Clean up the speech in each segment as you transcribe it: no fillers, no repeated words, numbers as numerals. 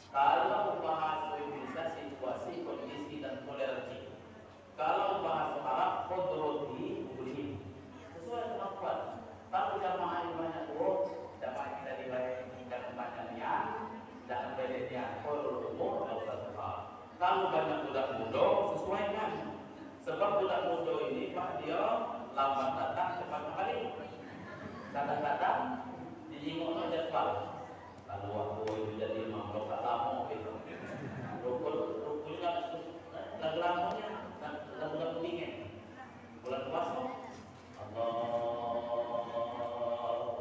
Kalau bahasa Indonesia situasi, kondisi dan toleransi. Kalau bahasa Arab kodroti boleh sesuai kemampuan. Kalau jamaah yang banyak jamaah kita dibayar jangan banyak niat, jangan banyak niat. Kalau umur tidak usah sebab. Kalau banyak budak muda sesuaikan. Sebab budak muda ini pak dia lambat datang cepat kembali. Kadang-kadang dijingok jadwal. Lalu aku itu jadi imam kalau tak lama gitu. Rukulnya lagu-lagunya lagu-lagu dingin. Bulan puasa Allahu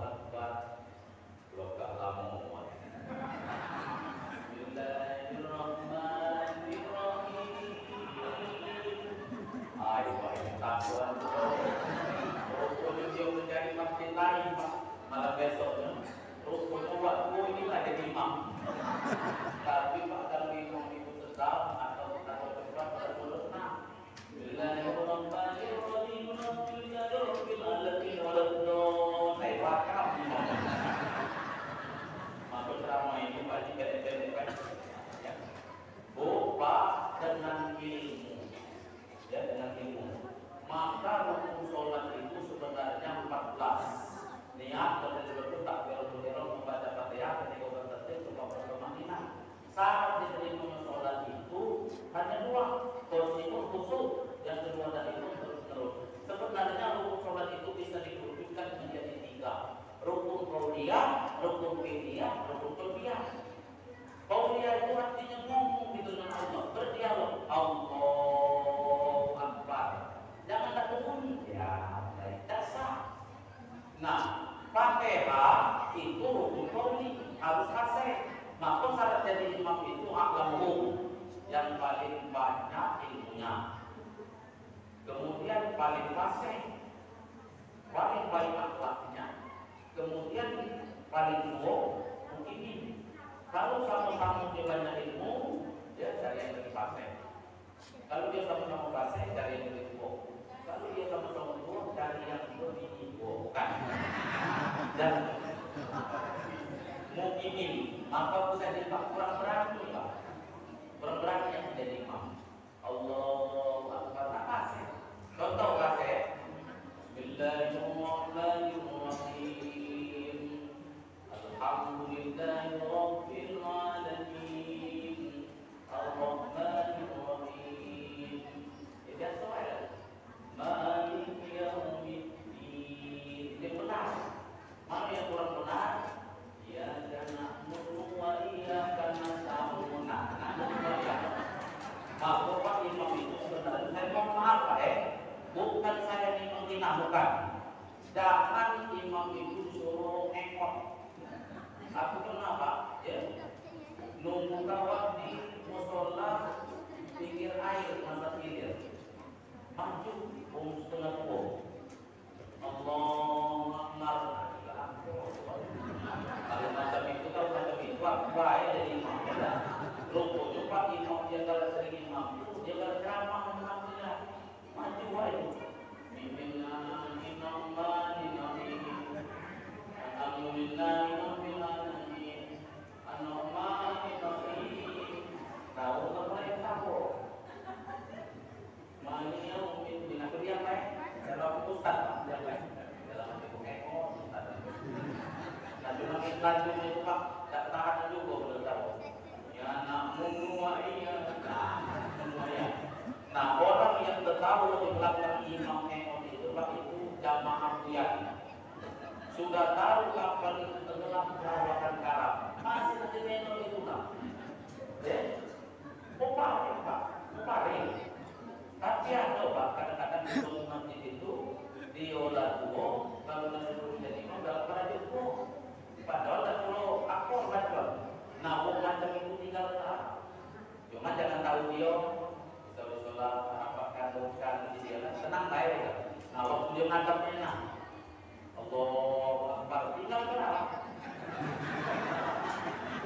Akbar. Kalau tak lama Bismillahirrahmanirrahim. Ayo takwan. Rukulnya dia menjadi masjid lain pak. Malam besoknya rukulnya waktu ini ada imam. Tapi pak kalau imam itu tetap atau cepat pada mulut nah. Bismillahirrahmanirrahim. Rabbil alamin waladhdallin. Saya pakam imam. Maka ceramah itu pasti pendek-pendek ya. Buka dengan ilmu. Ya dengan ilmu. Maka rukun sholat itu sebenarnya 14. Niat betul-betul takbiratul ihram membaca Fatihah ketika bertasbih sebab berkemakmuran. Syarat diterimanya sholat itu hanya dua, khusyuk khusyuk, yang kedua tadi itu terus-terus. Sebenarnya rukun sholat itu bisa dikerucutkan menjadi 3. Rukun qauliyah, rukun fi'liyah, rukun qalbiyah. Qauliyah itu artinya ngomong gitu dengan Allah, berdialog. Allahu Akbar. Jangan tak berbunyi. Ya, baik dasar. Nah, Fatihah itu rukun qauli, harus fasih. Maka syarat jadi imam itu a'lamu, yang paling banyak ilmunya. Kemudian paling fasih, paling baik akhlaknya. Kemudian paling tua mungkin ini. Kalau sama-sama dia banyak ilmu, dia cari yang lebih fasih. Kalau dia sama-sama fasih, cari yang lebih tua. Kalau dia sama-sama tua, cari yang lebih tua. Bukan. Dan mungkin maka bisa jadi kurang berani pak. Kurang berani yang menjadi imam. Allahu Akbar tak fasih. Contoh fasih. Bismillahirrahmanirrahim. Alhamdulillahirabbil alamin. Ar-Rahmanirrahim. Itu soal. Maliki yaumiddin. Ini benar. Mana yang kurang benar? Ya karena wa iyyaka nasta'in. Maka Pak Imam itu sebenarnya saya mohon maaf Pak bukan saya ini menghina, bukan. Jangan imam itu disuruh ngekot. Aku pernah Pak, ya, nunggu kawan di musola pinggir air masa hilir. Maju, setengah tua. Allahu Akbar. Kalau macam itu kalau macam itu apa ya jadi imam ya. Rukun Pak imam dia kalau sering imam itu dia kalau ceramah alhamdulillah maju aja. Bismillahirrahmanirrahim. Alhamdulillahirabbil alamin. Ar-Rahmanirrahim. Tahu apa yang tahu? Maliki yaumiddin. Aku dia apa? Dalam ustaz dia apa? Dalam buku ekor ustaz. Nah, cuma lanjut itu Pak, tak tahan juga belum tahu. Ya na'budu wa iyyaka nasta'in. Nah, orang yang tahu di belakang imam ekor itu Pak itu jamaah buyat. Sudah tahu kapan itu tenggelam perawakan karam. Masih nanti menor itu Pak. Muparing Pak, muparing. Tapi ada Pak, kadang-kadang di masjid itu diolah tuh kalau nasi belum jadi imam dalam pada itu. Padahal kalau aku baca, nah macam itu tinggal tak. Cuma jangan tahu dia, sholat apakah bukan di dia senang baik ya. Nah waktu dia nangkapnya nah, Allah Akbar tinggal berapa?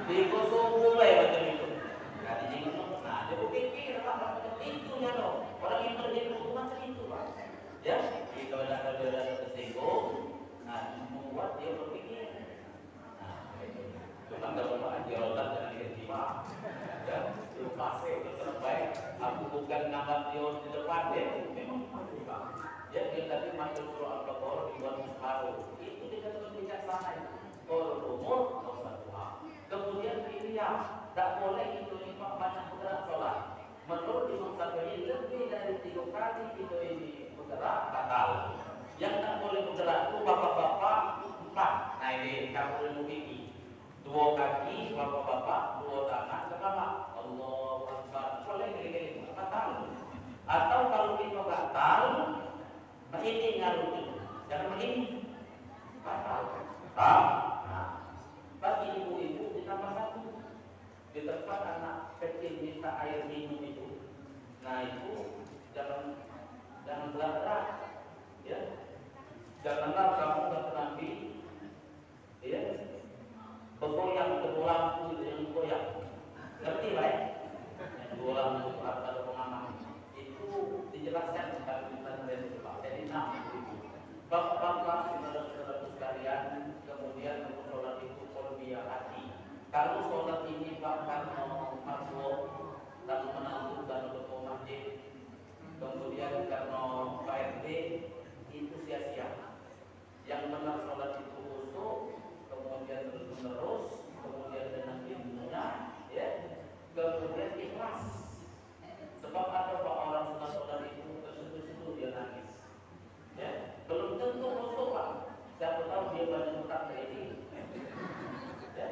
Digosok mulai macam itu. Nah di sini nah dia berpikir apa macam itu ya loh. Orang yang terjadi macam itu Pak. Ya, kalau ada tersinggung, nah membuat dia berpikir. Cuma kalau Pak Haji Rotan dengan istimewa pasir terus baik. Aku bukan nambah dia di depan dia, memang juga. Ya dia tadi masuk surah Al-Baqarah dibuat separuh. Itu dikatakan bijaksana itu. Kalau umur kemudian pilihan, tak boleh itu imam banyak bergerak sholat. Menurut Imam Syafi'i lebih dari 3 kali itu ini bergerak batal. Yang tak boleh bergerak itu bapak-bapak 4. Nah ini kamu ilmu 2 kaki bapak-bapak, 2 tangan ke bawah. Allahu Akbar. Boleh gini-gini batal. Atau kalau itu batal, ini ngaruh itu. Jangan begini. Batal. Nah, bagi ibu-ibu ditambah 1. Di tempat anak kecil minta air minum itu, nah itu jangan berat-berat, ya. Janganlah kamu berterampi, ya. Bergoyang kedua lampu itu yang goyang. Ngerti baik? Dua lampu atau pengaman itu dijelaskan kalau kita dari Pak. Jadi 6 bapak-bapak saudara-saudara sekalian, kemudian untuk sholat itu kolbiyah hati. Kalau sholat ini bahkan masuk lalu menentukan untuk masjid, kemudian karena PRT itu sia-sia. Yang benar sholat itu khusyuk, kemudian terus-menerus, kemudian dengan ilmunya, ya, kemudian ikhlas. Sebab ada pak orang sudah sholat itu tersentuh-sentuh dia nangis, ya, belum tentu khusyuk pak. Siapa tahu dia banyak utang kredit. Ya.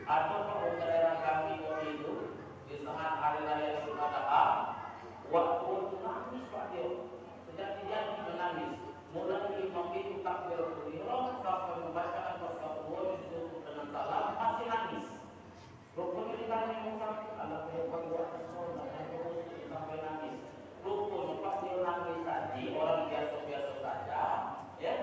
Atau pak daerah kami itu di saat hari raya Idul Adha, waktu itu nangis pak dia, sejak dia menangis. Mulai imam itu takbiratul ihram sampai membacakan wassallallahu ditutup dengan salam masih nangis. Rukun ditanya yang satu, anak perempuan buat sekolah, sampai nangis. Rukun pak dia nangis tadi orang biasa-biasa saja, ya.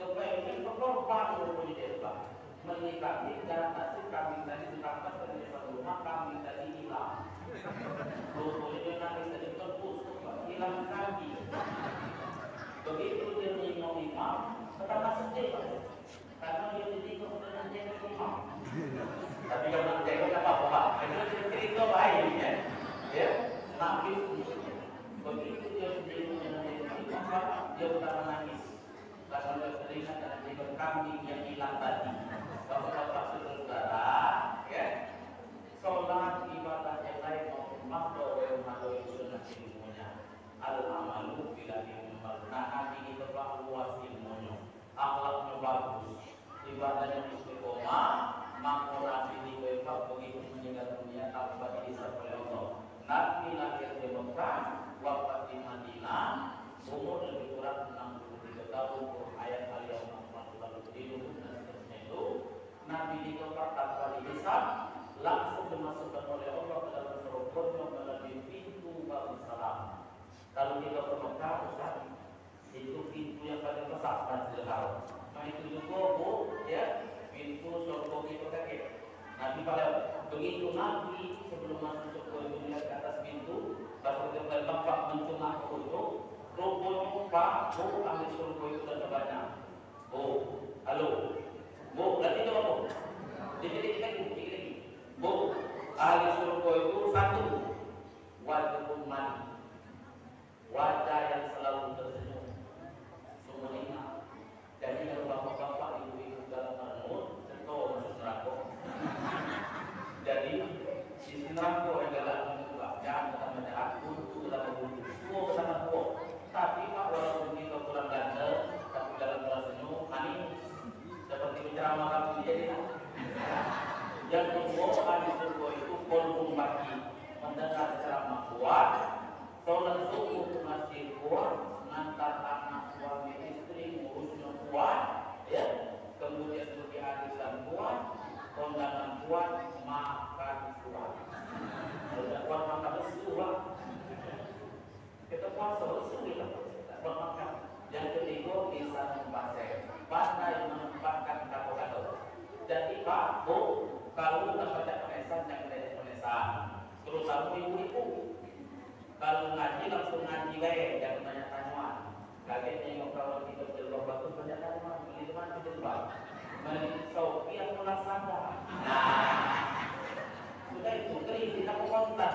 Kepengen berkorban rukun dia pak. Menikahi dan nasib kami tadi ditambah dari rumah kami tadi hilang. Rukun dia nangis tadi tembus, hilang kaki. Begitu dia menyinggung imam, pertama sedih karena dia disinggung dengan jenggot imam. Tapi kalau jenggot apa-apa pak, itu cerita baik ya. Nabi begitu dia disinggung dengan jenggot imam, dia pertama nangis karena dia teringat dengan jenggot kambing yang hilang tadi. Bapak-bapak saudara, ya, sholat ibadah yang lain maupun makhluk yang mengalami sunnah ilmunya. Al-amalu bila ilmu. Nah, hati kita pak luas ilmunya, akhlaknya bagus, ibadahnya istiqomah, maka Nabi di Mekah begitu meninggal dunia tanpa dihisab oleh Allah. Nabi lahir di Mekah, wafat di Madinah, umur lebih kurang 63 tahun. Ayat al-yawma akmaltu lakum dan seterusnya itu. Nabi di Mekah tanpa dihisab, langsung dimasukkan oleh Allah ke dalam surga melalui pintu Bab Salam. Kalau kita ke Mekah, itu pintu yang paling besar Masjidil Haram. Nah itu juga ya, pintu surga kita kaki. Nabi pada begitu Nabi sebelum masuk surga itu melihat ke atas pintu, baru dia tempat mencungak ke ujung, rupanya Pak, Bu, ahli surga itu sudah banyak. Bu, halo, Bu, berarti itu apa? Dikit lagi. Bu, ahli surga itu 1, wajibun mani. Wajah yang selalu tersenyum, semuanya. Jadi kalau bapak-bapak ibu-ibu dalam merenung, tentu masuk neraka. Jadi di neraka adalah jangan bersama aku, bersama guru, tua bersama tua. Tapi pak walaupun kita kurang ganteng, tapi dalam tersenyum manis, seperti penceramah kami jadi. Yang kedua ahli surga itu kolbun baki, mendengar ceramah kuat. Sholat subuh masih kuat, ngantar anak suami istri ngurusnya kuat, ya. Kemudian bagi arisan kuat, kondangan kuat, makan kuat. Kalau kuat makan lesu lah. Kita puasa lesu kita buat makan. Yang ketiga bisa membaca, pandai menempatkan kata-kata. Jadi Pak, Bu, kalau kita baca penesan jangan dari penesan. Terutama ibu-ibu. Kalau ngaji langsung ngaji baik, jangan banyak tanyaan. Kaget nengok kawan kita berjilbab bagus banyak tanyaan. Beli teman berjilbab, beli Shopee atau Lazada. Nah, sudah itu kering kita kontak.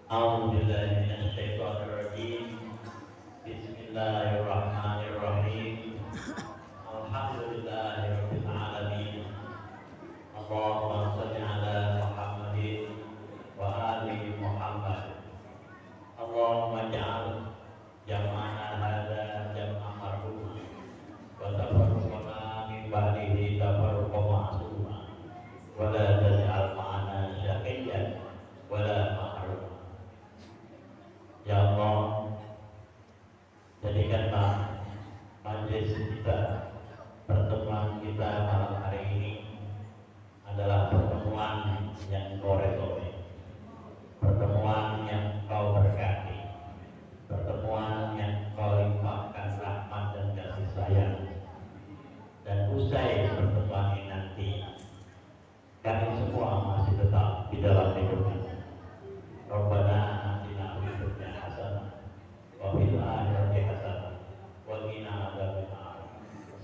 A'udzubillahi minasyaitonirrajim. Bismillahirrahmanirrahim. Alhamdulillahirabbil alamin. Allahumma shalli ala Muhammadin wa ali Muhammad. Allahumma ja'al jam'ana hadza jam'an marhuma wa tafarruqana min ba'dihi tafarruqan ma'suma wa la taj'al ma'ana syaqiyyan wa la mahrum. Ya Allah, jadikanlah majelis kita, pertemuan kita malam hari ini adalah pertemuan yang Kau ridhoi, pertemuan yang Kau berkati, pertemuan yang Kau limpahkan rahmat dan kasih sayang. Dan usai pertemuan ini nanti, kami semua masih tetap di dalam lindungan. Rabbana atina fid dunya hasanah wa fil akhirati hasanah wa qina adzabannar.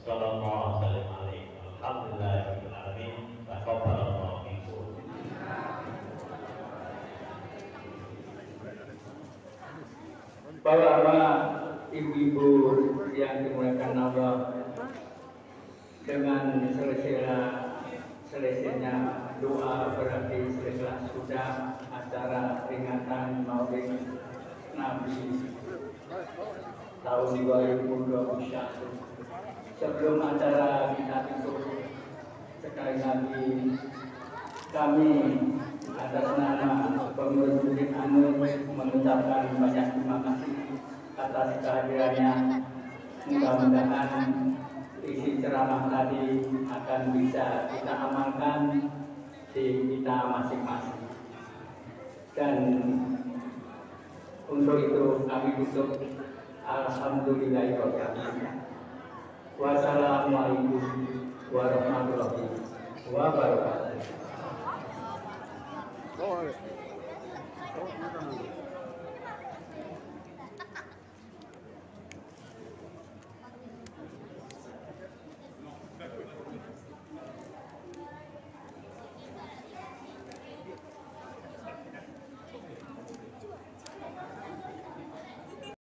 Sallallahu alaihi wasallam. Alhamdulillahirabbil alamin. Taqabbalallahu minkum. Bapak-bapak, ibu-ibu yang dimuliakan Allah, dengan selesainya doa berarti selesai sudah acara peringatan Maulid Nabi tahun 2021. Sebelum acara kita tutup, sekali lagi kami atas nama pengurus Masjid An-Nur mengucapkan banyak terima kasih atas kehadirannya. Mudah-mudahan isi ceramah tadi akan bisa kita amalkan di kita masing-masing. Dan untuk itu kami tutup. Alhamdulillahirrahmanirrahim. Wassalamualaikum warahmatullahi wabarakatuh.